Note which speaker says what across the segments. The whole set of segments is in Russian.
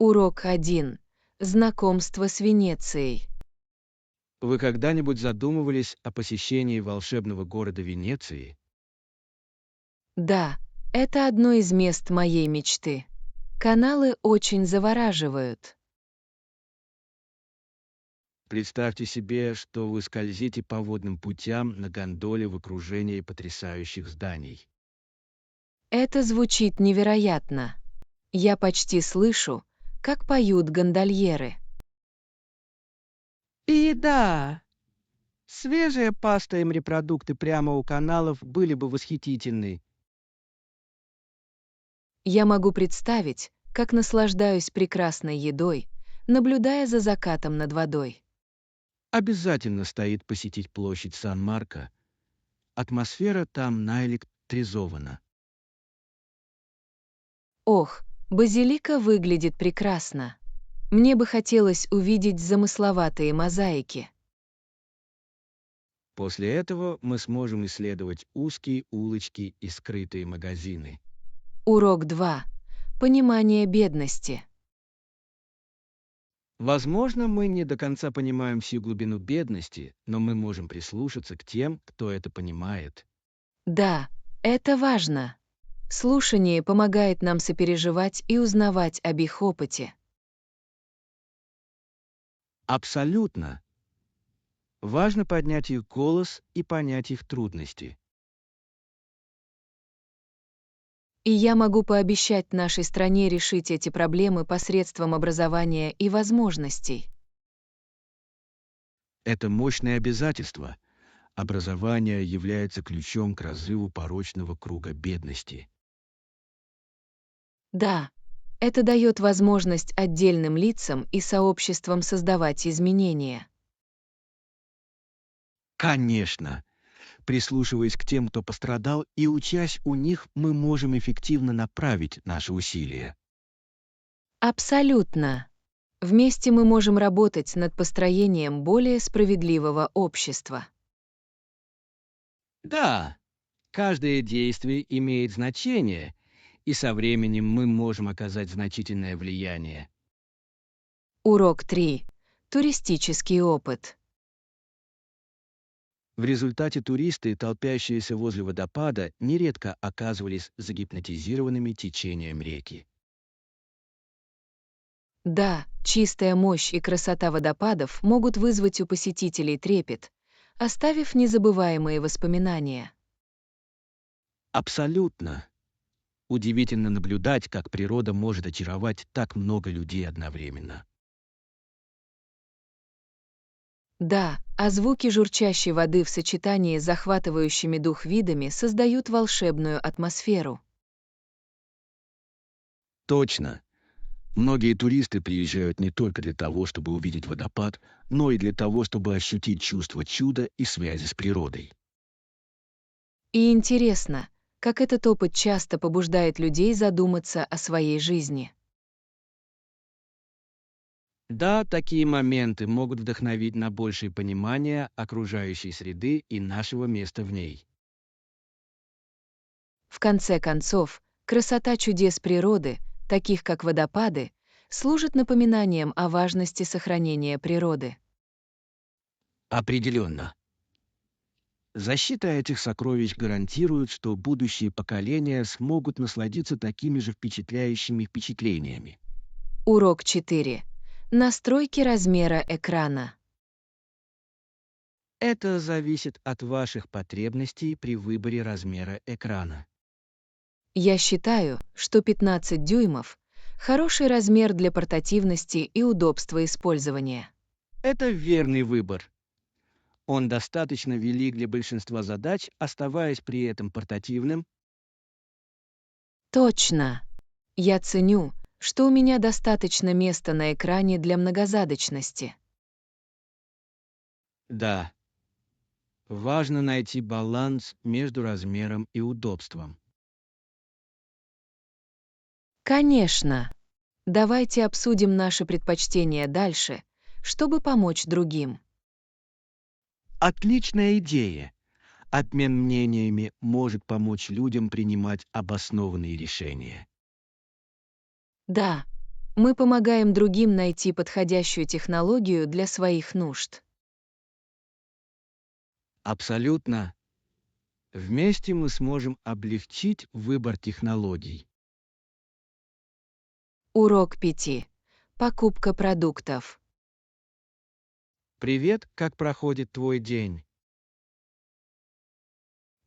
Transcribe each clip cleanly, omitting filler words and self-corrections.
Speaker 1: Урок 1. Знакомство с Венецией.
Speaker 2: Вы когда-нибудь задумывались о посещении волшебного города Венеции?
Speaker 1: Да, это одно из мест моей мечты. Каналы очень завораживают.
Speaker 2: Представьте себе, что вы скользите по водным путям на гондоле в окружении потрясающих зданий.
Speaker 1: Это звучит невероятно. Я почти слышу, как поют гондольеры.
Speaker 2: И да, свежая паста и морепродукты прямо у каналов были бы восхитительны.
Speaker 1: Я могу представить, как наслаждаюсь прекрасной едой, наблюдая за закатом над водой.
Speaker 2: Обязательно стоит посетить площадь Сан-Марко. Атмосфера там наэлектризована.
Speaker 1: Ох, базилика выглядит прекрасно. Мне бы хотелось увидеть замысловатые мозаики.
Speaker 2: После этого мы сможем исследовать узкие улочки и скрытые магазины.
Speaker 1: Урок 2. Понимание бедности.
Speaker 2: Возможно, мы не до конца понимаем всю глубину бедности, но мы можем прислушаться к тем, кто это понимает.
Speaker 1: Да, это важно. Слушание помогает нам сопереживать и узнавать об их опыте.
Speaker 2: Абсолютно. Важно поднять их голос и понять их трудности.
Speaker 1: И я могу пообещать нашей стране решить эти проблемы посредством образования и возможностей.
Speaker 2: Это мощное обязательство. Образование является ключом к разрыву порочного круга бедности.
Speaker 1: Да, это дает возможность отдельным лицам и сообществам создавать изменения.
Speaker 2: Конечно. Прислушиваясь к тем, кто пострадал, и учась у них, мы можем эффективно направить наши усилия.
Speaker 1: Абсолютно. Вместе мы можем работать над построением более справедливого общества.
Speaker 2: Да, каждое действие имеет значение, и со временем мы можем оказать значительное влияние.
Speaker 1: Урок 3. Туристический опыт.
Speaker 2: В результате туристы, толпящиеся возле водопада, нередко оказывались загипнотизированными течением реки.
Speaker 1: Да, чистая мощь и красота водопадов могут вызвать у посетителей трепет, оставив незабываемые воспоминания.
Speaker 2: Абсолютно. Удивительно наблюдать, как природа может очаровать так много людей одновременно.
Speaker 1: Да, а звуки журчащей воды в сочетании с захватывающими дух видами создают волшебную атмосферу.
Speaker 2: Точно. Многие туристы приезжают не только для того, чтобы увидеть водопад, но и для того, чтобы ощутить чувство чуда и связи с природой.
Speaker 1: И интересно, как этот опыт часто побуждает людей задуматься о своей жизни.
Speaker 2: Да, такие моменты могут вдохновить на большее понимание окружающей среды и нашего места в ней.
Speaker 1: В конце концов, красота чудес природы, таких как водопады, служит напоминанием о важности сохранения природы.
Speaker 2: Определенно. Защита этих сокровищ гарантирует, что будущие поколения смогут насладиться такими же впечатляющими впечатлениями.
Speaker 1: Урок 4. Настройки размера экрана.
Speaker 2: Это зависит от ваших потребностей при выборе размера экрана.
Speaker 1: Я считаю, что 15 дюймов — хороший размер для портативности и удобства использования.
Speaker 2: Это верный выбор. Он достаточно велик для большинства задач, оставаясь при этом портативным.
Speaker 1: Точно! Я ценю, что у меня достаточно места на экране для многозадачности.
Speaker 2: Да, важно найти баланс между размером и удобством.
Speaker 1: Конечно! Давайте обсудим наши предпочтения дальше, чтобы помочь другим.
Speaker 2: Отличная идея. Обмен мнениями может помочь людям принимать обоснованные решения.
Speaker 1: Да, Мы помогаем другим найти подходящую технологию для своих нужд.
Speaker 2: Абсолютно. Вместе мы сможем облегчить выбор технологий.
Speaker 1: Урок 5. Покупка продуктов.
Speaker 2: Привет, как проходит твой день?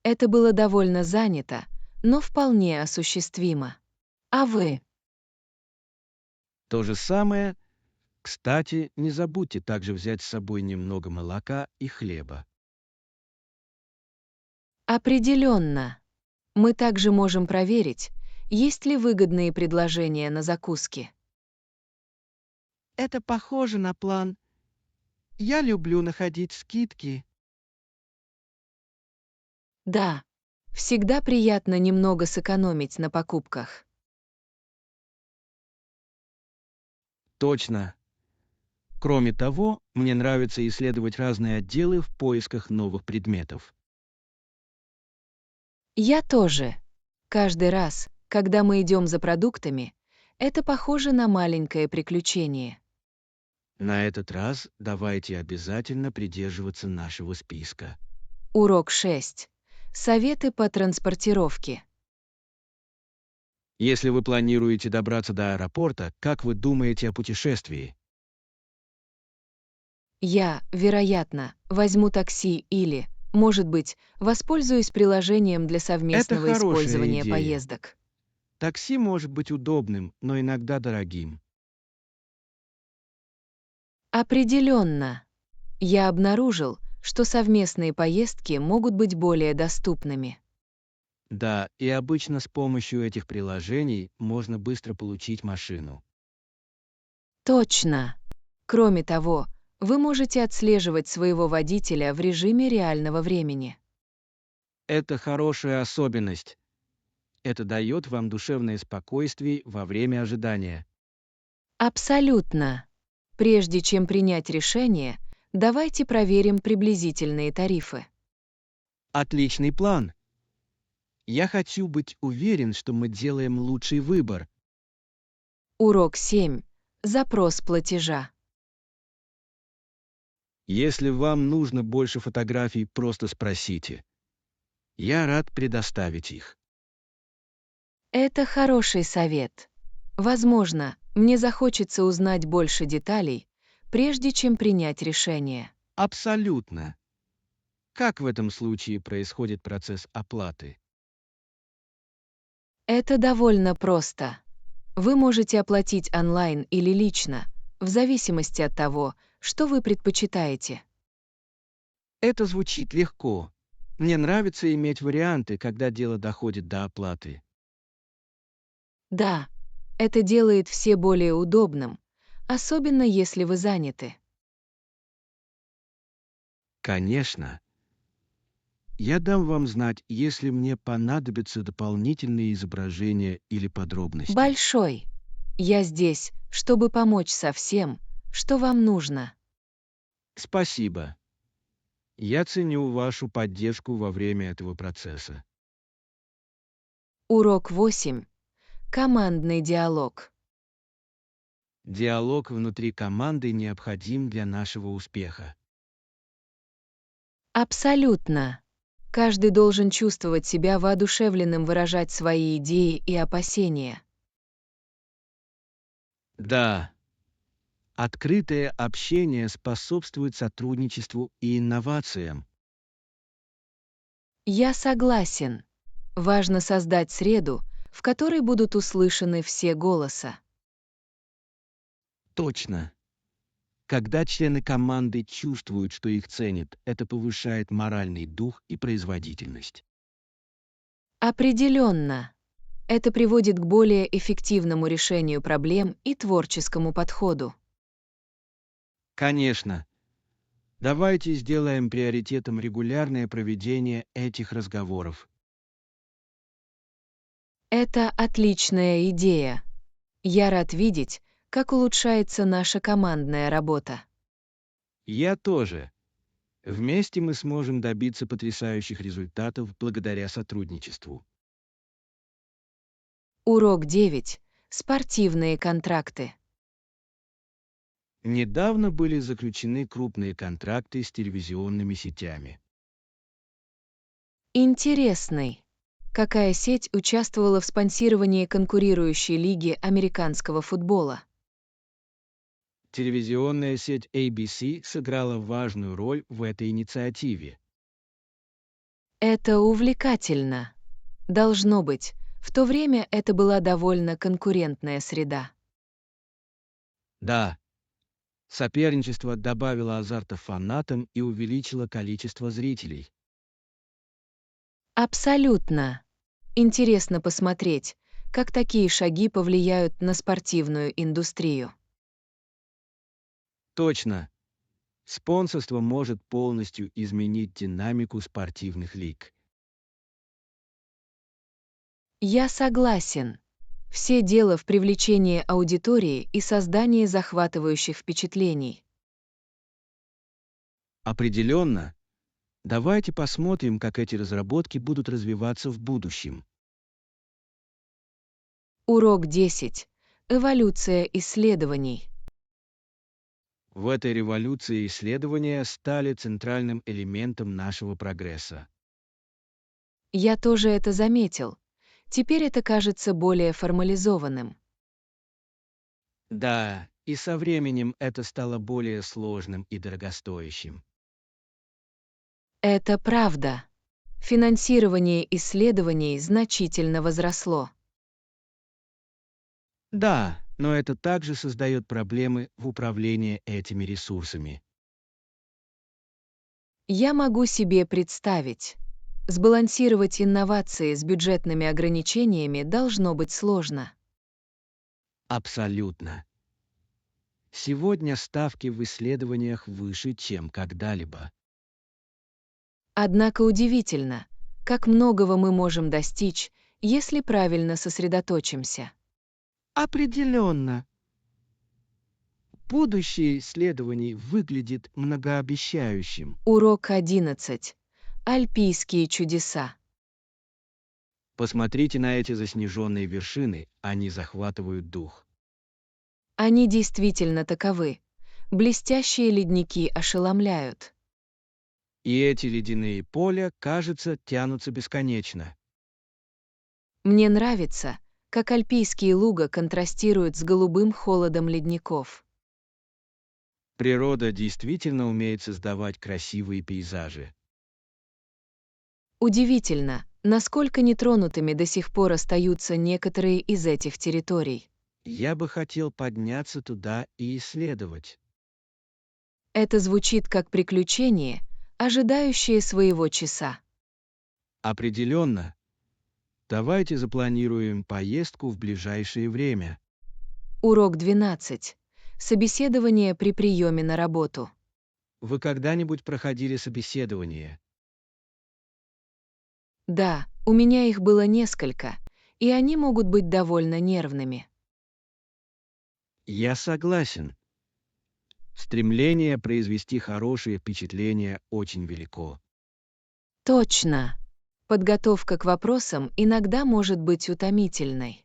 Speaker 1: Это было довольно занято, но вполне осуществимо. А вы?
Speaker 2: То же самое. Кстати, не забудьте также взять с собой немного молока и хлеба.
Speaker 1: Определенно. Мы также можем проверить, есть ли выгодные предложения на закуски.
Speaker 2: Это похоже на план. Я люблю находить скидки.
Speaker 1: Да, всегда приятно немного сэкономить на покупках.
Speaker 2: Точно. Кроме того, мне нравится исследовать разные отделы в поисках новых предметов.
Speaker 1: Я тоже. Каждый раз, когда мы идем за продуктами, это похоже на маленькое приключение.
Speaker 2: На этот раз давайте обязательно придерживаться нашего списка.
Speaker 1: Урок 6. Советы по транспортировке.
Speaker 2: Если вы планируете добраться до аэропорта, как вы думаете о путешествии?
Speaker 1: Я, вероятно, возьму такси или, может быть, воспользуюсь приложением для
Speaker 2: Это
Speaker 1: совместного
Speaker 2: хорошая
Speaker 1: использования
Speaker 2: идея.
Speaker 1: поездок.
Speaker 2: Такси может быть удобным, но иногда дорогим.
Speaker 1: Определенно. Я обнаружил, что совместные поездки могут быть более доступными.
Speaker 2: Да, и обычно с помощью этих приложений можно быстро получить машину.
Speaker 1: Точно. Кроме того, вы можете отслеживать своего водителя в режиме реального времени.
Speaker 2: Это хорошая особенность. Это дает вам душевное спокойствие во время ожидания.
Speaker 1: Абсолютно. Прежде чем принять решение, давайте проверим приблизительные тарифы.
Speaker 2: Отличный план. Я хочу быть уверен, что мы делаем лучший выбор.
Speaker 1: Урок 7. Запрос платежа.
Speaker 2: Если вам нужно больше фотографий, просто спросите. Я рад предоставить их.
Speaker 1: Это хороший совет. Возможно, мне захочется узнать больше деталей, прежде чем принять решение.
Speaker 2: Абсолютно. Как в этом случае происходит процесс оплаты?
Speaker 1: Это довольно просто. Вы можете оплатить онлайн или лично, в зависимости от того, что вы предпочитаете.
Speaker 2: Это звучит легко. Мне нравится иметь варианты, когда дело доходит до оплаты.
Speaker 1: Да, это делает все более удобным, особенно если вы заняты.
Speaker 2: Конечно. Я дам вам знать, если мне понадобятся дополнительные изображения или подробности.
Speaker 1: Большой. Я здесь, чтобы помочь со всем, что вам нужно.
Speaker 2: Спасибо. Я ценю вашу поддержку во время этого процесса.
Speaker 1: Урок 8. Командный диалог.
Speaker 2: Диалог внутри команды необходим для нашего успеха.
Speaker 1: Абсолютно. Каждый должен чувствовать себя воодушевленным выражать свои идеи и опасения.
Speaker 2: Да, открытое общение способствует сотрудничеству и инновациям.
Speaker 1: Я согласен. Важно создать среду, в которой будут услышаны все голоса.
Speaker 2: Точно. Когда члены команды чувствуют, что их ценят, это повышает моральный дух и производительность.
Speaker 1: Определенно. Это приводит к более эффективному решению проблем и творческому подходу.
Speaker 2: Конечно. Давайте сделаем приоритетом регулярное проведение этих разговоров.
Speaker 1: Это отличная идея. Я рад видеть, как улучшается наша командная работа.
Speaker 2: Я тоже. Вместе мы сможем добиться потрясающих результатов благодаря сотрудничеству.
Speaker 1: Урок 9. Спортивные контракты.
Speaker 2: Недавно были заключены крупные контракты с телевизионными сетями.
Speaker 1: Интересный. Какая сеть участвовала в спонсировании конкурирующей лиги американского футбола?
Speaker 2: Телевизионная сеть ABC сыграла важную роль в этой инициативе.
Speaker 1: Это увлекательно. Должно быть, в то время это была довольно конкурентная среда.
Speaker 2: Да, соперничество добавило азарта фанатам и увеличило количество зрителей.
Speaker 1: Абсолютно. Интересно посмотреть, как такие шаги повлияют на спортивную индустрию.
Speaker 2: Точно, спонсорство может полностью изменить динамику спортивных лиг.
Speaker 1: Я согласен. Все дело в привлечении аудитории и создании захватывающих впечатлений.
Speaker 2: Определенно, давайте посмотрим, как эти разработки будут развиваться в будущем.
Speaker 1: Урок 10. Эволюция исследований.
Speaker 2: В этой революции исследования стали центральным элементом нашего прогресса.
Speaker 1: Я тоже это заметил. Теперь это кажется более формализованным.
Speaker 2: Да, и со временем это стало более сложным и дорогостоящим.
Speaker 1: Это правда. Финансирование исследований значительно возросло.
Speaker 2: Да, но это также создает проблемы в управлении этими ресурсами.
Speaker 1: Я могу себе представить. Сбалансировать инновации с бюджетными ограничениями должно быть сложно.
Speaker 2: Абсолютно. Сегодня ставки в исследованиях выше, чем когда-либо.
Speaker 1: Однако удивительно, как многого мы можем достичь, если правильно сосредоточимся.
Speaker 2: Определенно. Будущее исследований выглядит многообещающим.
Speaker 1: Урок 11. Альпийские чудеса.
Speaker 2: Посмотрите на эти заснеженные вершины, они захватывают дух.
Speaker 1: Они действительно таковы. Блестящие ледники ошеломляют.
Speaker 2: И эти ледяные поля, кажется, тянутся бесконечно.
Speaker 1: Мне нравится, как альпийские луга контрастируют с голубым холодом ледников.
Speaker 2: Природа действительно умеет создавать красивые пейзажи.
Speaker 1: Удивительно, насколько нетронутыми до сих пор остаются некоторые из этих территорий.
Speaker 2: Я бы хотел подняться туда и исследовать.
Speaker 1: Это звучит как приключение, ожидающее своего часа.
Speaker 2: Определенно. Давайте запланируем поездку в ближайшее время.
Speaker 1: Урок 12. Собеседование при приеме на работу.
Speaker 2: Вы когда-нибудь проходили собеседование?
Speaker 1: Да, у меня их было несколько, и они могут быть довольно нервными.
Speaker 2: Я согласен. Стремление произвести хорошее впечатление очень велико.
Speaker 1: Точно. Подготовка к вопросам иногда может быть утомительной.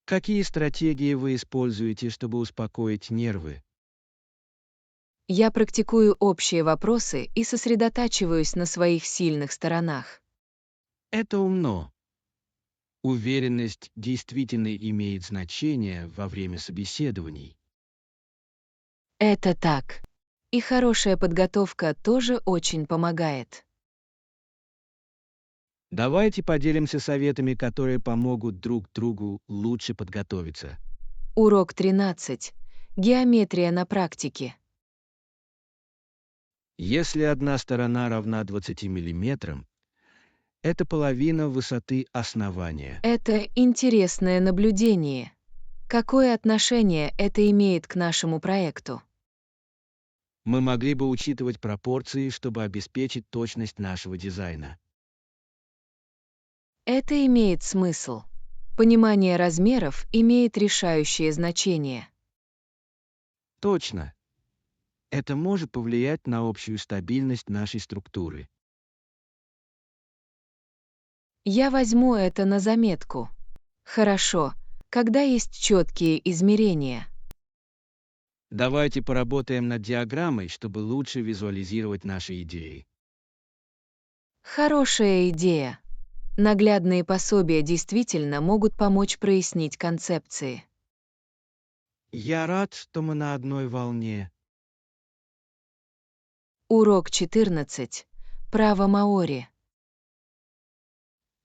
Speaker 2: Какие стратегии вы используете, чтобы успокоить нервы?
Speaker 1: Я практикую общие вопросы и сосредотачиваюсь на своих сильных сторонах.
Speaker 2: Это умно. Уверенность действительно имеет значение во время собеседований.
Speaker 1: Это так. И хорошая подготовка тоже очень помогает.
Speaker 2: Давайте поделимся советами, которые помогут друг другу лучше подготовиться.
Speaker 1: Урок 13. Геометрия на практике.
Speaker 2: Если одна сторона равна 20 мм, это половина высоты основания.
Speaker 1: Это интересное наблюдение. Какое отношение это имеет к нашему проекту?
Speaker 2: Мы могли бы учитывать пропорции, чтобы обеспечить точность нашего дизайна.
Speaker 1: Это имеет смысл. Понимание размеров имеет решающее значение.
Speaker 2: Точно. Это может повлиять на общую стабильность нашей структуры.
Speaker 1: Я возьму это на заметку. Хорошо, когда есть четкие измерения.
Speaker 2: Давайте поработаем над диаграммой, чтобы лучше визуализировать наши идеи.
Speaker 1: Хорошая идея. Наглядные пособия действительно могут помочь прояснить концепции.
Speaker 2: Я рад, что мы на одной волне.
Speaker 1: Урок 14. Право маори.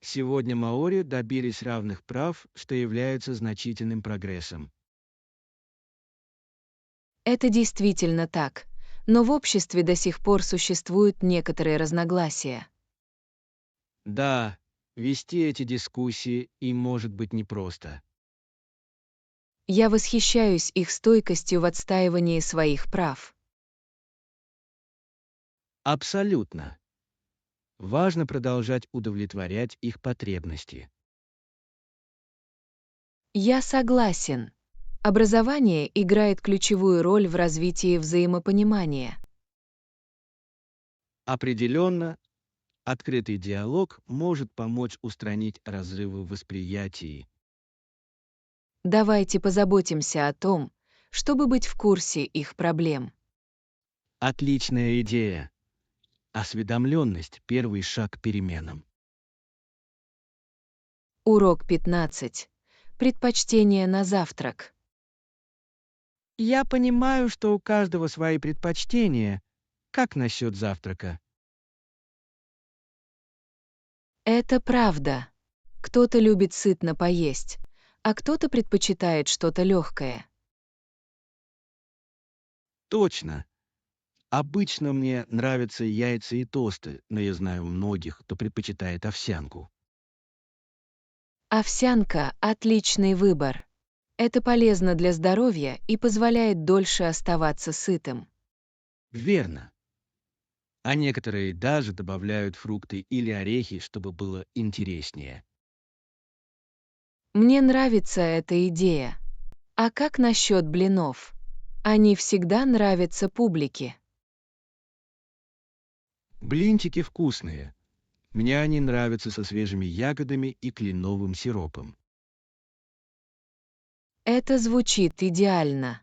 Speaker 2: Сегодня маори добились равных прав, что является значительным прогрессом.
Speaker 1: Это действительно так, но в обществе до сих пор существуют некоторые разногласия.
Speaker 2: Да, вести эти дискуссии им может быть непросто.
Speaker 1: Я восхищаюсь их стойкостью в отстаивании своих прав.
Speaker 2: Абсолютно. Важно продолжать удовлетворять их потребности.
Speaker 1: Я согласен. Образование играет ключевую роль в развитии взаимопонимания.
Speaker 2: Определенно, открытый диалог может помочь устранить разрывы в восприятии.
Speaker 1: Давайте позаботимся о том, чтобы быть в курсе их проблем.
Speaker 2: Отличная идея. Осведомленность– первый шаг к переменам.
Speaker 1: Урок 15. Предпочтение на завтрак.
Speaker 2: Я понимаю, что у каждого свои предпочтения. Как насчет завтрака?
Speaker 1: Это правда. Кто-то любит сытно поесть, а кто-то предпочитает что-то легкое.
Speaker 2: Точно. Обычно мне нравятся яйца и тосты, но я знаю многих, кто предпочитает овсянку.
Speaker 1: Овсянка– отличный выбор. Это полезно для здоровья и позволяет дольше оставаться сытым.
Speaker 2: Верно. А некоторые даже добавляют фрукты или орехи, чтобы было интереснее.
Speaker 1: Мне нравится эта идея. А как насчет блинов? Они всегда нравятся публике.
Speaker 2: Блинчики вкусные. Мне они нравятся со свежими ягодами и кленовым сиропом.
Speaker 1: Это звучит идеально.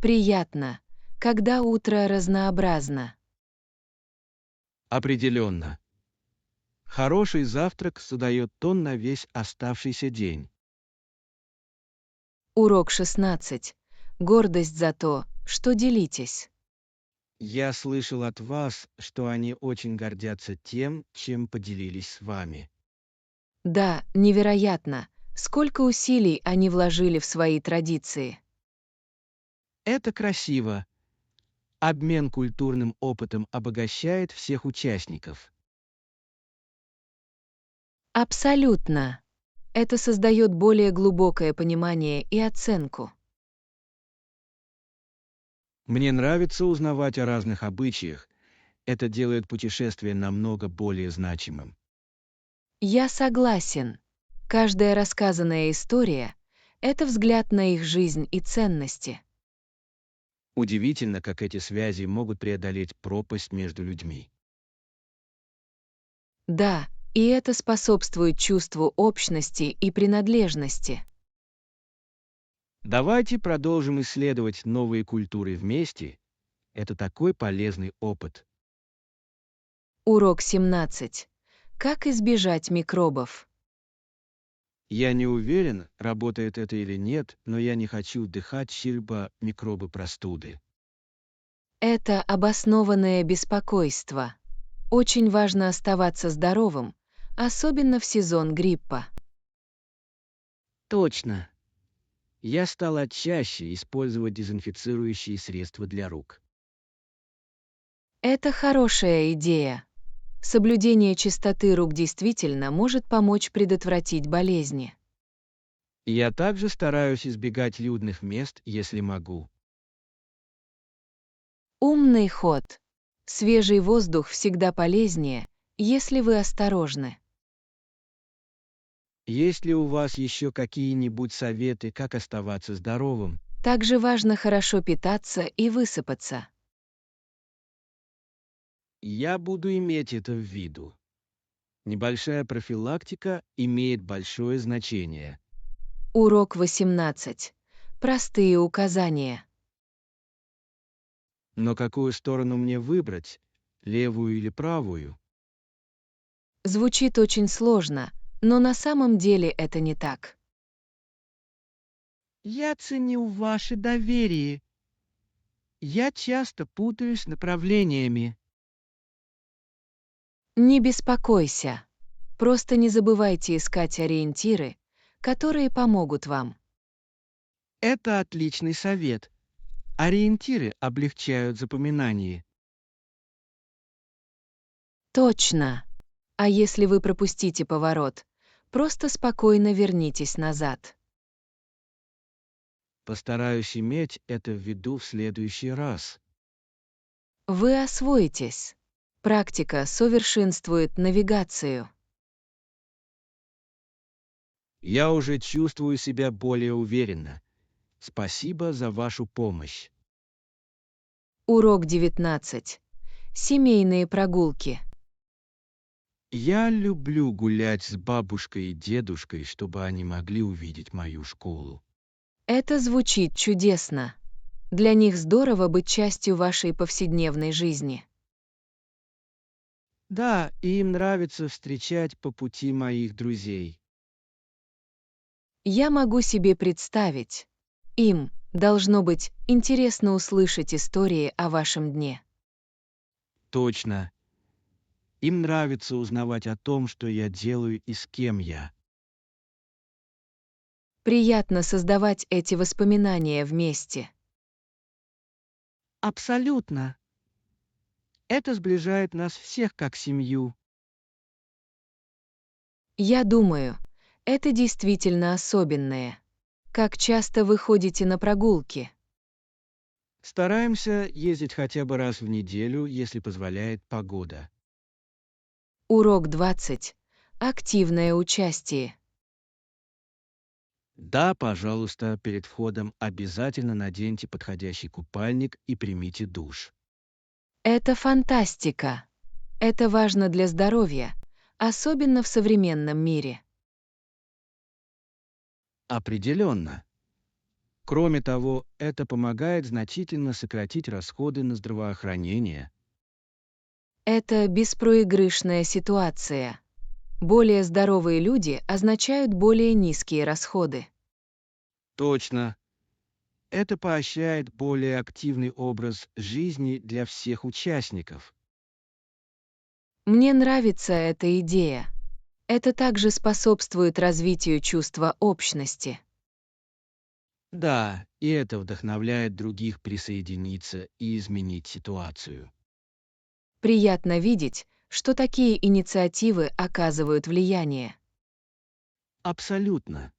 Speaker 1: Приятно, когда утро разнообразно.
Speaker 2: Определенно. Хороший завтрак задает тон на весь оставшийся день.
Speaker 1: Урок 16. Гордость за то, что делитесь.
Speaker 2: Я слышал от вас, что они очень гордятся тем, чем поделились с вами.
Speaker 1: Да, невероятно, сколько усилий они вложили в свои традиции.
Speaker 2: Это красиво. Обмен культурным опытом обогащает всех участников.
Speaker 1: Абсолютно. Это создает более глубокое понимание и оценку.
Speaker 2: Мне нравится узнавать о разных обычаях. Это делает путешествие намного более значимым.
Speaker 1: Я согласен. Каждая рассказанная история– это взгляд на их жизнь и ценности.
Speaker 2: Удивительно, как эти связи могут преодолеть пропасть между людьми.
Speaker 1: Да, и это способствует чувству общности и принадлежности.
Speaker 2: Давайте продолжим исследовать новые культуры вместе. Это такой полезный опыт.
Speaker 1: Урок 17. Как избежать микробов?
Speaker 2: Я не уверен, работает это или нет, но я не хочу вдыхать щельба микробы простуды.
Speaker 1: Это обоснованное беспокойство. Очень важно оставаться здоровым, особенно в сезон гриппа.
Speaker 2: Точно. Я стала чаще использовать дезинфицирующие средства для рук.
Speaker 1: Это хорошая идея. Соблюдение чистоты рук действительно может помочь предотвратить болезни.
Speaker 2: Я также стараюсь избегать людных мест, если могу.
Speaker 1: Умный ход. Свежий воздух всегда полезнее, если вы осторожны.
Speaker 2: Есть ли у вас еще какие-нибудь советы, как оставаться здоровым?
Speaker 1: Также важно хорошо питаться и высыпаться.
Speaker 2: Я буду иметь это в виду. Небольшая профилактика имеет большое значение.
Speaker 1: Урок 18. Простые указания.
Speaker 2: Но какую сторону мне выбрать? Левую или правую?
Speaker 1: Звучит очень сложно, но на самом деле это не так.
Speaker 3: Я ценю ваше доверие. Я часто путаюсь направлениями.
Speaker 1: Не беспокойся. Просто не забывайте искать ориентиры, которые помогут вам.
Speaker 3: Это отличный совет. Ориентиры облегчают запоминание.
Speaker 1: Точно. А если вы пропустите поворот, просто спокойно вернитесь назад.
Speaker 2: Постараюсь иметь это в виду в следующий раз.
Speaker 1: Вы освоитесь. Практика совершенствует навигацию.
Speaker 2: Я уже чувствую себя более уверенно. Спасибо за вашу помощь.
Speaker 1: Урок 19. Семейные прогулки.
Speaker 2: Я люблю гулять с бабушкой и дедушкой, чтобы они могли увидеть мою школу.
Speaker 1: Это звучит чудесно. Для них здорово быть частью вашей повседневной жизни.
Speaker 3: Да, и им нравится встречать по пути моих друзей.
Speaker 1: Я могу себе представить. Им, должно быть, интересно услышать истории о вашем дне.
Speaker 2: Точно. Им нравится узнавать о том, что я делаю и с кем я.
Speaker 1: Приятно создавать эти воспоминания вместе.
Speaker 3: Абсолютно. Это сближает нас всех как семью.
Speaker 1: Я думаю, это действительно особенное. Как часто вы ходите на прогулки?
Speaker 2: Стараемся ездить хотя бы раз в неделю, если позволяет погода.
Speaker 1: Урок 20. Активное участие.
Speaker 2: Да, пожалуйста, перед входом обязательно наденьте подходящий купальник и примите душ.
Speaker 1: Это фантастика. Это важно для здоровья, особенно в современном мире.
Speaker 2: Определенно. Кроме того, это помогает значительно сократить расходы на здравоохранение.
Speaker 1: Это беспроигрышная ситуация. Более здоровые люди означают более низкие расходы.
Speaker 2: Точно. Это поощряет более активный образ жизни для всех участников.
Speaker 1: Мне нравится эта идея. Это также способствует развитию чувства общности.
Speaker 2: Да, и это вдохновляет других присоединиться и изменить ситуацию.
Speaker 1: Приятно видеть, что такие инициативы оказывают влияние.
Speaker 2: Абсолютно.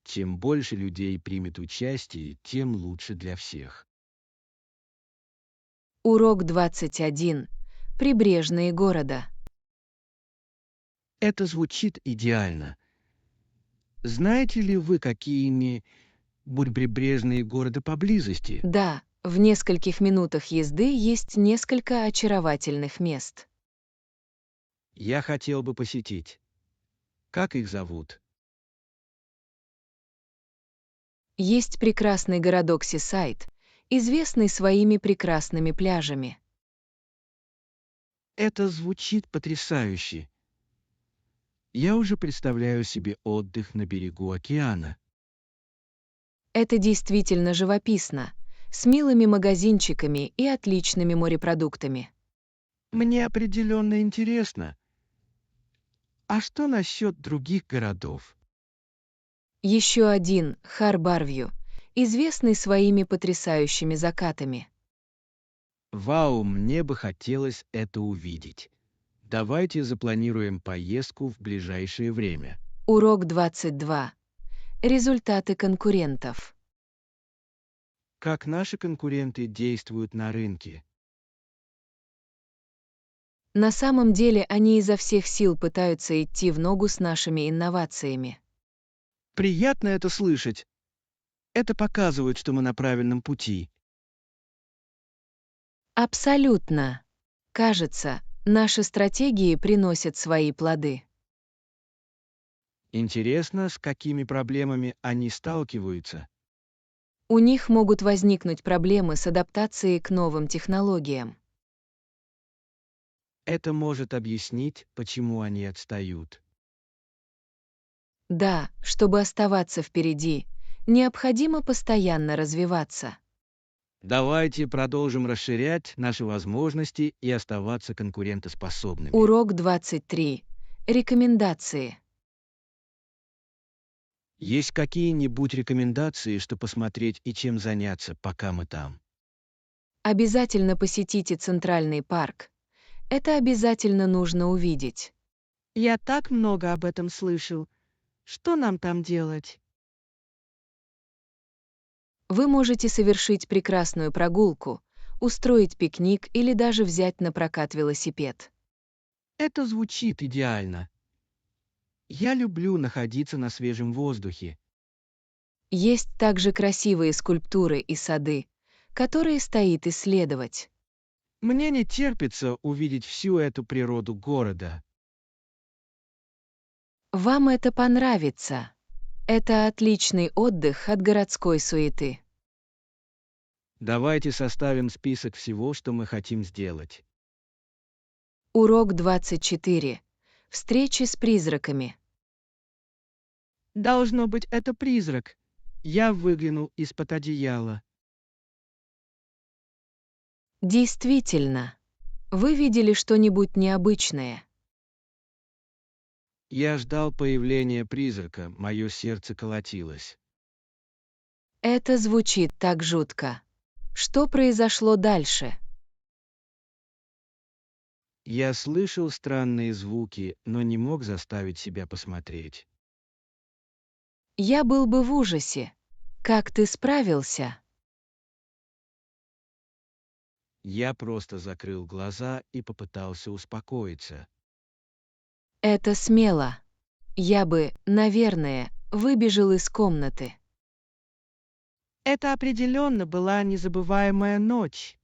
Speaker 2: Чем больше людей примет участие, тем лучше для всех.
Speaker 1: Урок 21. Прибрежные города.
Speaker 2: Это звучит идеально. Знаете ли вы, какие прибрежные города поблизости?
Speaker 1: Да, в нескольких минутах езды есть несколько очаровательных мест.
Speaker 2: Я хотел бы посетить. Как их зовут?
Speaker 1: Есть прекрасный городок Сисайд, известный своими прекрасными пляжами.
Speaker 2: Это звучит потрясающе. Я уже представляю себе отдых на берегу океана.
Speaker 1: Это действительно живописно, с милыми магазинчиками и отличными морепродуктами.
Speaker 3: Мне определенно интересно. А что насчет других городов?
Speaker 1: Еще один, Харбарвью, известный своими потрясающими закатами.
Speaker 2: Вау, мне бы хотелось это увидеть. Давайте запланируем поездку в ближайшее время.
Speaker 1: Урок 22. Результаты конкурентов.
Speaker 2: Как наши конкуренты действуют на рынке?
Speaker 1: На самом деле они изо всех сил пытаются идти в ногу с нашими инновациями.
Speaker 3: Приятно это слышать. Это показывает, что мы на правильном пути.
Speaker 1: Абсолютно. Кажется, наши стратегии приносят свои плоды.
Speaker 3: Интересно, с какими проблемами они сталкиваются.
Speaker 1: У них могут возникнуть проблемы с адаптацией к новым технологиям.
Speaker 3: Это может объяснить, почему они отстают.
Speaker 1: Да, чтобы оставаться впереди, необходимо постоянно развиваться.
Speaker 3: Давайте продолжим расширять наши возможности и оставаться конкурентоспособными.
Speaker 1: Урок 23. Рекомендации.
Speaker 3: Есть какие-нибудь рекомендации, что посмотреть и чем заняться, пока мы там?
Speaker 1: Обязательно посетите Центральный парк. Это обязательно нужно увидеть.
Speaker 4: Я так много об этом слышал. Что нам там делать?
Speaker 1: Вы можете совершить прекрасную прогулку, устроить пикник или даже взять на прокат велосипед.
Speaker 3: Это звучит идеально. Я люблю находиться на свежем воздухе.
Speaker 1: Есть также красивые скульптуры и сады, которые стоит исследовать.
Speaker 3: Мне не терпится увидеть всю эту природу города.
Speaker 1: Вам это понравится. Это отличный отдых от городской суеты.
Speaker 3: Давайте составим список всего, что мы хотим сделать.
Speaker 1: Урок 24. Встречи с призраками.
Speaker 4: Должно быть, это призрак.
Speaker 3: Я выглянул из-под одеяла.
Speaker 1: Действительно. Вы видели что-нибудь необычное?
Speaker 3: Я ждал появления призрака, мое сердце колотилось.
Speaker 1: Это звучит так жутко. Что произошло дальше?
Speaker 3: Я слышал странные звуки, но не мог заставить себя посмотреть.
Speaker 1: Я был бы в ужасе. Как ты справился?
Speaker 3: Я просто закрыл глаза и попытался успокоиться.
Speaker 1: Это смело. Я бы, наверное, выбежал из комнаты.
Speaker 4: Это определенно была незабываемая ночь.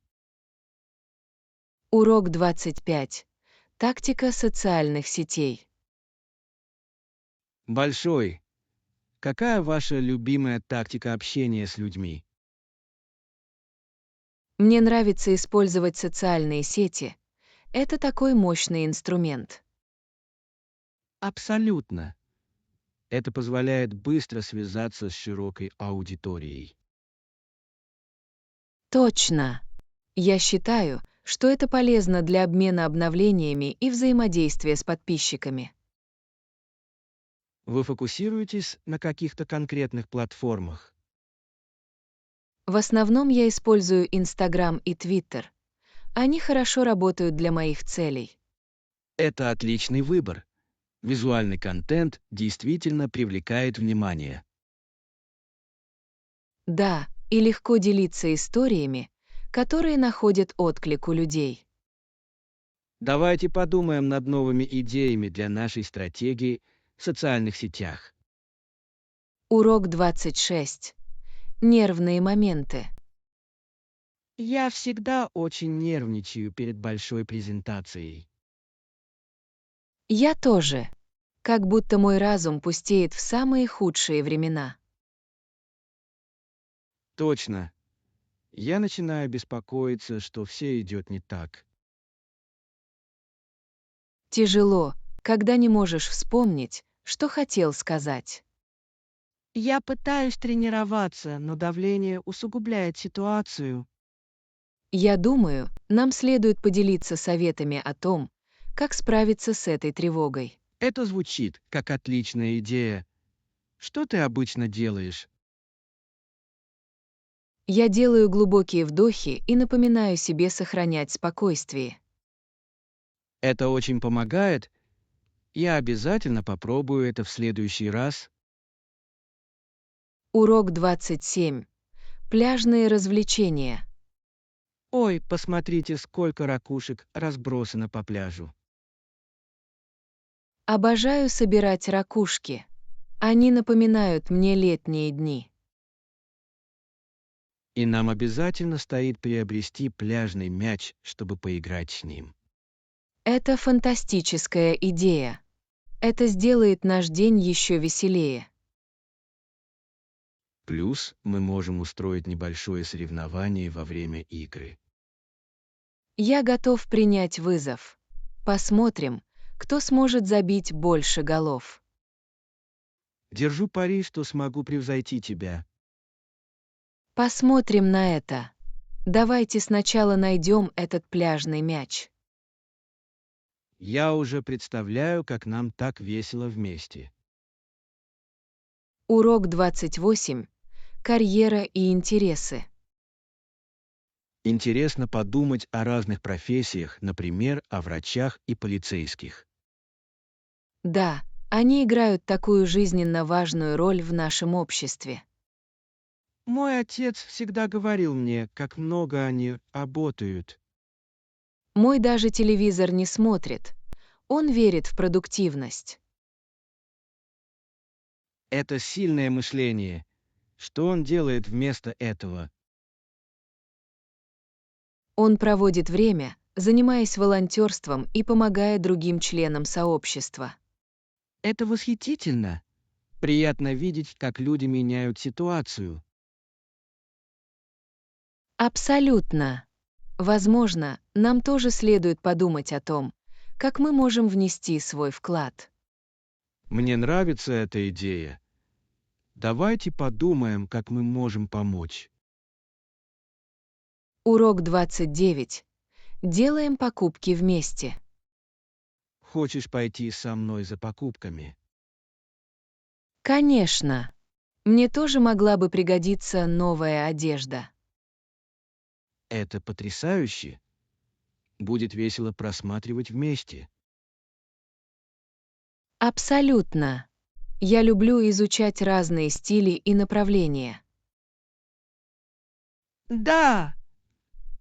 Speaker 1: Урок 25. Тактика социальных сетей.
Speaker 3: Большой. Какая ваша любимая тактика общения с людьми?
Speaker 1: Мне нравится использовать социальные сети. Это такой мощный инструмент.
Speaker 3: Абсолютно. Это позволяет быстро связаться с широкой аудиторией.
Speaker 1: Точно. Я считаю, что это полезно для обмена обновлениями и взаимодействия с подписчиками.
Speaker 3: Вы фокусируетесь на каких-то конкретных платформах?
Speaker 1: В основном я использую Instagram и Twitter. Они хорошо работают для моих целей.
Speaker 3: Это отличный выбор. Визуальный контент действительно привлекает внимание.
Speaker 1: Да, и легко делиться историями, которые находят отклик у людей.
Speaker 3: Давайте подумаем над новыми идеями для нашей стратегии в социальных сетях.
Speaker 1: Урок 26. Нервные моменты.
Speaker 3: Я всегда очень нервничаю перед большой презентацией.
Speaker 1: Я тоже. Как будто мой разум пустеет в самые худшие времена.
Speaker 3: Точно. Я начинаю беспокоиться, что все идет не так.
Speaker 1: Тяжело, когда не можешь вспомнить, что хотел сказать.
Speaker 4: Я пытаюсь тренироваться, но давление усугубляет ситуацию.
Speaker 1: Я думаю, нам следует поделиться советами о том, как справиться с этой тревогой.
Speaker 3: Это звучит как отличная идея. Что ты обычно делаешь?
Speaker 1: Я делаю глубокие вдохи и напоминаю себе сохранять спокойствие.
Speaker 3: Это очень помогает. Я обязательно попробую это в следующий раз.
Speaker 1: Урок 27. Пляжные развлечения.
Speaker 3: Ой, посмотрите, сколько ракушек разбросано по пляжу.
Speaker 1: Обожаю собирать ракушки. Они напоминают мне летние дни.
Speaker 3: И нам обязательно стоит приобрести пляжный мяч, чтобы поиграть с ним.
Speaker 1: Это фантастическая идея. Это сделает наш день еще веселее.
Speaker 3: Плюс мы можем устроить небольшое соревнование во время игры.
Speaker 1: Я готов принять вызов. Посмотрим, кто сможет забить больше голов.
Speaker 3: Держу пари, что смогу превзойти тебя.
Speaker 1: Посмотрим на это. Давайте сначала найдем этот пляжный мяч.
Speaker 3: Я уже представляю, как нам так весело вместе.
Speaker 1: Урок 28. Карьера и интересы.
Speaker 3: Интересно подумать о разных профессиях, например, о врачах и полицейских.
Speaker 1: Да, они играют такую жизненно важную роль в нашем обществе.
Speaker 3: Мой отец всегда говорил мне, как много они работают.
Speaker 1: Мой даже телевизор не смотрит. Он верит в продуктивность.
Speaker 3: Это сильное мышление. Что он делает вместо этого?
Speaker 1: Он проводит время, занимаясь волонтерством и помогая другим членам сообщества.
Speaker 3: Это восхитительно. Приятно видеть, как люди меняют ситуацию.
Speaker 1: Абсолютно. Возможно, нам тоже следует подумать о том, как мы можем внести свой вклад.
Speaker 3: Мне нравится эта идея. Давайте подумаем, как мы можем помочь.
Speaker 1: Урок 29. Делаем покупки вместе.
Speaker 3: Хочешь пойти со мной за покупками?
Speaker 1: Конечно. Мне тоже могла бы пригодиться новая одежда.
Speaker 3: Это потрясающе. Будет весело просматривать вместе.
Speaker 1: Абсолютно. Я люблю изучать разные стили и направления.
Speaker 4: Да!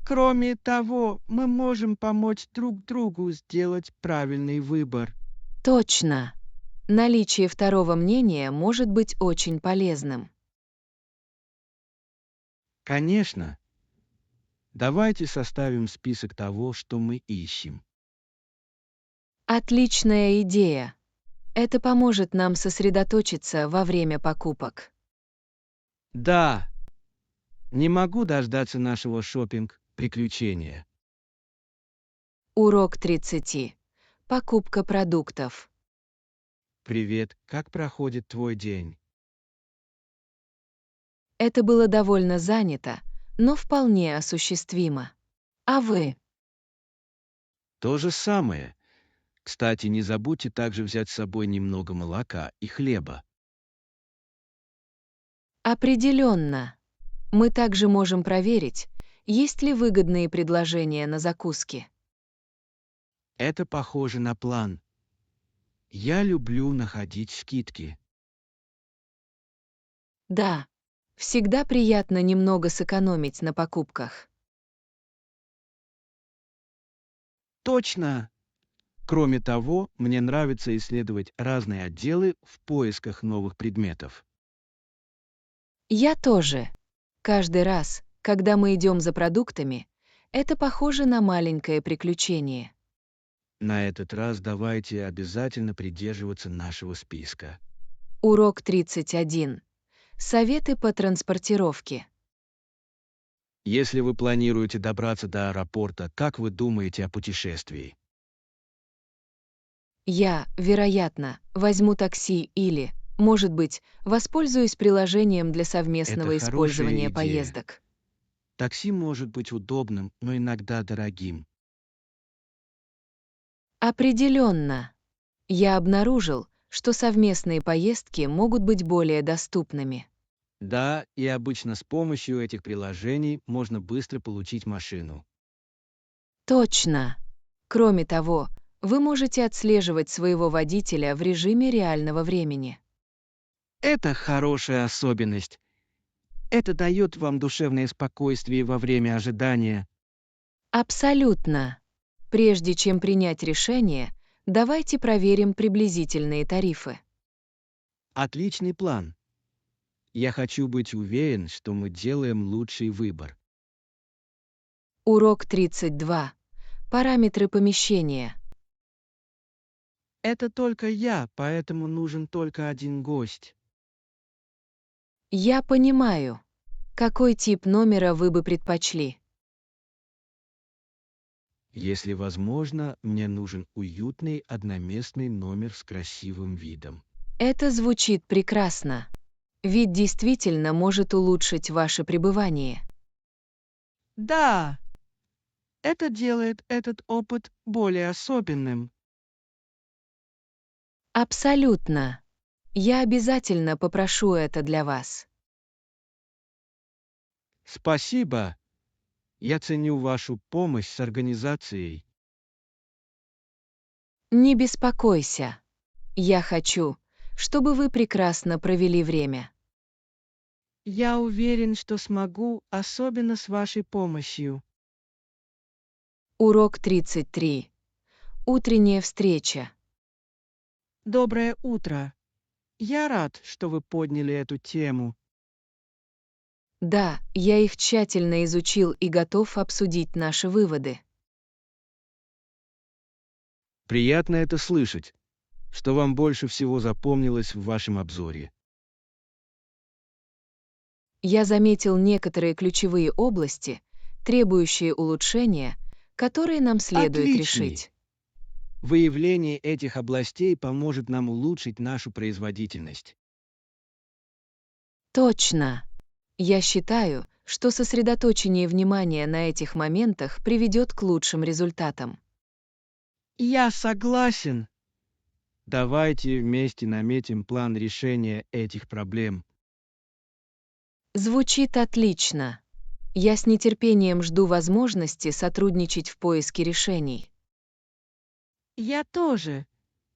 Speaker 4: Кроме того, мы можем помочь друг другу сделать правильный выбор.
Speaker 1: Точно. Наличие второго мнения может быть очень полезным.
Speaker 3: Конечно. Давайте составим список того, что мы ищем.
Speaker 1: Отличная идея. Это поможет нам сосредоточиться во время покупок.
Speaker 3: Да, не могу дождаться нашего шопинг-приключения.
Speaker 1: Урок 30. Покупка продуктов.
Speaker 3: Привет, как проходит твой день?
Speaker 1: Это было довольно занято, но вполне осуществимо. А вы?
Speaker 3: То же самое. Кстати, не забудьте также взять с собой немного молока и хлеба.
Speaker 1: Определенно. Мы также можем проверить, есть ли выгодные предложения на закуски.
Speaker 3: Это похоже на план. Я люблю находить скидки.
Speaker 1: Да, всегда приятно немного сэкономить на покупках.
Speaker 3: Точно! Кроме того, мне нравится исследовать разные отделы в поисках новых предметов.
Speaker 1: Я тоже. Каждый раз, когда мы идем за продуктами, это похоже на маленькое приключение.
Speaker 3: На этот раз давайте обязательно придерживаться нашего списка.
Speaker 1: Урок 31. Советы по транспортировке.
Speaker 3: Если вы планируете добраться до аэропорта, как вы думаете о путешествии?
Speaker 1: Я, вероятно, возьму такси или, может быть, воспользуюсь приложением для совместного
Speaker 3: Это
Speaker 1: использования
Speaker 3: хорошая идея.
Speaker 1: поездок.
Speaker 3: Такси может быть удобным, но иногда дорогим.
Speaker 1: Определенно. Я обнаружил, что совместные поездки могут быть более доступными.
Speaker 3: Да, и обычно с помощью этих приложений можно быстро получить машину.
Speaker 1: Точно. Кроме того, вы можете отслеживать своего водителя в режиме реального времени.
Speaker 3: Это хорошая особенность. Это дает вам душевное спокойствие во время ожидания.
Speaker 1: Абсолютно. Прежде чем принять решение, давайте проверим приблизительные тарифы.
Speaker 3: Отличный план. Я хочу быть уверен, что мы делаем лучший выбор.
Speaker 1: Урок 32. Параметры помещения.
Speaker 3: Это только я, поэтому нужен только один гость.
Speaker 1: Я понимаю. Какой тип номера вы бы предпочли?
Speaker 3: Если возможно, мне нужен уютный одноместный номер с красивым видом.
Speaker 1: Это звучит прекрасно. Вид действительно может улучшить ваше пребывание.
Speaker 4: Да, это делает этот опыт более особенным.
Speaker 1: Абсолютно. Я обязательно попрошу это для вас.
Speaker 3: Спасибо. Я ценю вашу помощь с организацией.
Speaker 1: Не беспокойся. Я хочу, чтобы вы прекрасно провели время.
Speaker 4: Я уверен, что смогу, особенно с вашей помощью.
Speaker 1: Урок 33. Утренняя встреча.
Speaker 4: Доброе утро. Я рад, что вы подняли эту тему.
Speaker 1: Да, я их тщательно изучил и готов обсудить наши выводы.
Speaker 3: Приятно это слышать. Что вам больше всего запомнилось в вашем обзоре?
Speaker 1: Я заметил некоторые ключевые области, требующие улучшения, которые нам следует
Speaker 3: Отличный.
Speaker 1: решить.
Speaker 3: Выявление этих областей поможет нам улучшить нашу производительность.
Speaker 1: Точно. Я считаю, что сосредоточение внимания на этих моментах приведет к лучшим результатам.
Speaker 4: Я согласен.
Speaker 3: Давайте вместе наметим план решения этих проблем.
Speaker 1: Звучит отлично. Я с нетерпением жду возможности сотрудничать в поиске решений.
Speaker 4: Я тоже.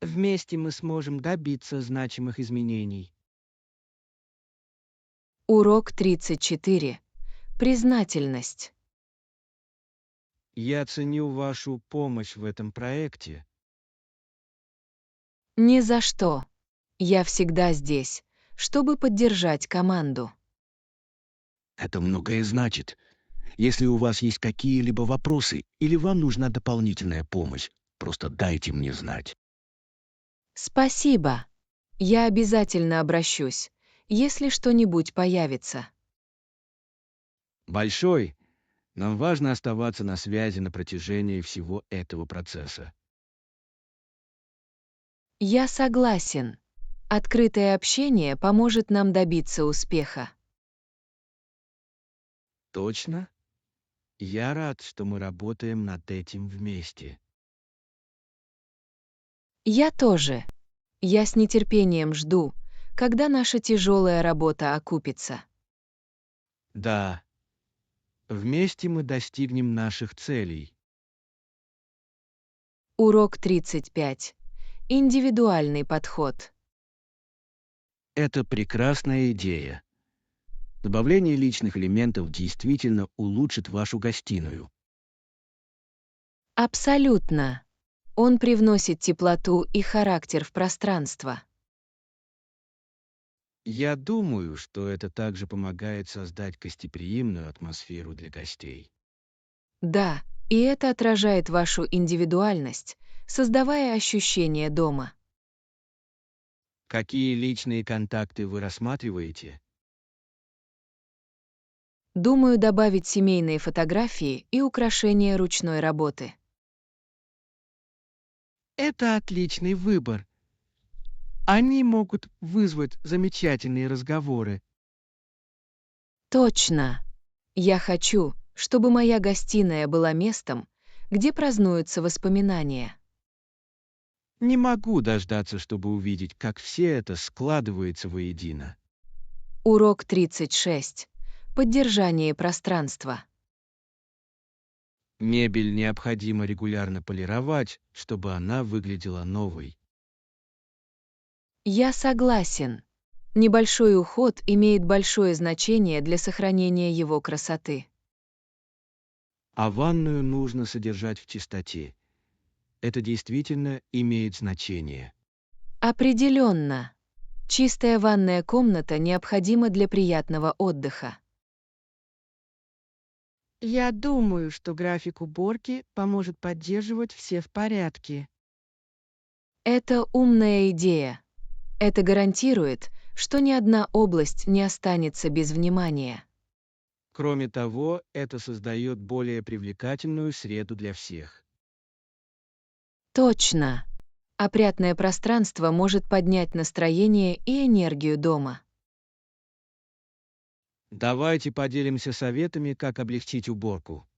Speaker 4: Вместе мы сможем добиться значимых изменений.
Speaker 1: Урок 34. Признательность.
Speaker 3: Я ценю вашу помощь в этом проекте.
Speaker 1: Ни за что. Я всегда здесь, чтобы поддержать команду.
Speaker 2: Это многое значит. Если у вас есть какие-либо вопросы или вам нужна дополнительная помощь, просто дайте мне знать.
Speaker 1: Спасибо. Я обязательно обращусь, если что-нибудь появится.
Speaker 3: Большой, нам важно оставаться на связи на протяжении всего этого процесса.
Speaker 1: Я согласен. Открытое общение поможет нам добиться успеха.
Speaker 3: Точно? Я рад, что мы работаем над этим вместе.
Speaker 1: Я тоже. Я с нетерпением жду, когда наша тяжелая работа окупится.
Speaker 3: Да, вместе мы достигнем наших целей.
Speaker 1: Урок 35. Индивидуальный подход.
Speaker 2: Это прекрасная идея. Добавление личных элементов действительно улучшит вашу гостиную.
Speaker 1: Абсолютно. Он привносит теплоту и характер в пространство.
Speaker 3: Я думаю, что это также помогает создать гостеприимную атмосферу для гостей.
Speaker 1: Да, и это отражает вашу индивидуальность, создавая ощущение дома.
Speaker 3: Какие личные контакты вы рассматриваете?
Speaker 1: Думаю, добавить семейные фотографии и украшения ручной работы.
Speaker 4: Это отличный выбор. Они могут вызвать замечательные разговоры.
Speaker 1: Точно. Я хочу, чтобы моя гостиная была местом, где празднуются воспоминания.
Speaker 3: Не могу дождаться, чтобы увидеть, как все это складывается воедино.
Speaker 1: Урок 36. Поддержание пространства.
Speaker 3: Мебель необходимо регулярно полировать, чтобы она выглядела новой.
Speaker 1: Я согласен. Небольшой уход имеет большое значение для сохранения его красоты.
Speaker 3: А ванную нужно содержать в чистоте. Это действительно имеет значение.
Speaker 1: Определенно. Чистая ванная комната необходима для приятного отдыха.
Speaker 4: Я думаю, что график уборки поможет поддерживать все в порядке.
Speaker 1: Это умная идея. Это гарантирует, что ни одна область не останется без внимания.
Speaker 3: Кроме того, это создает более привлекательную среду для всех.
Speaker 1: Точно. Опрятное пространство может поднять настроение и энергию дома.
Speaker 3: Давайте поделимся советами, как облегчить уборку.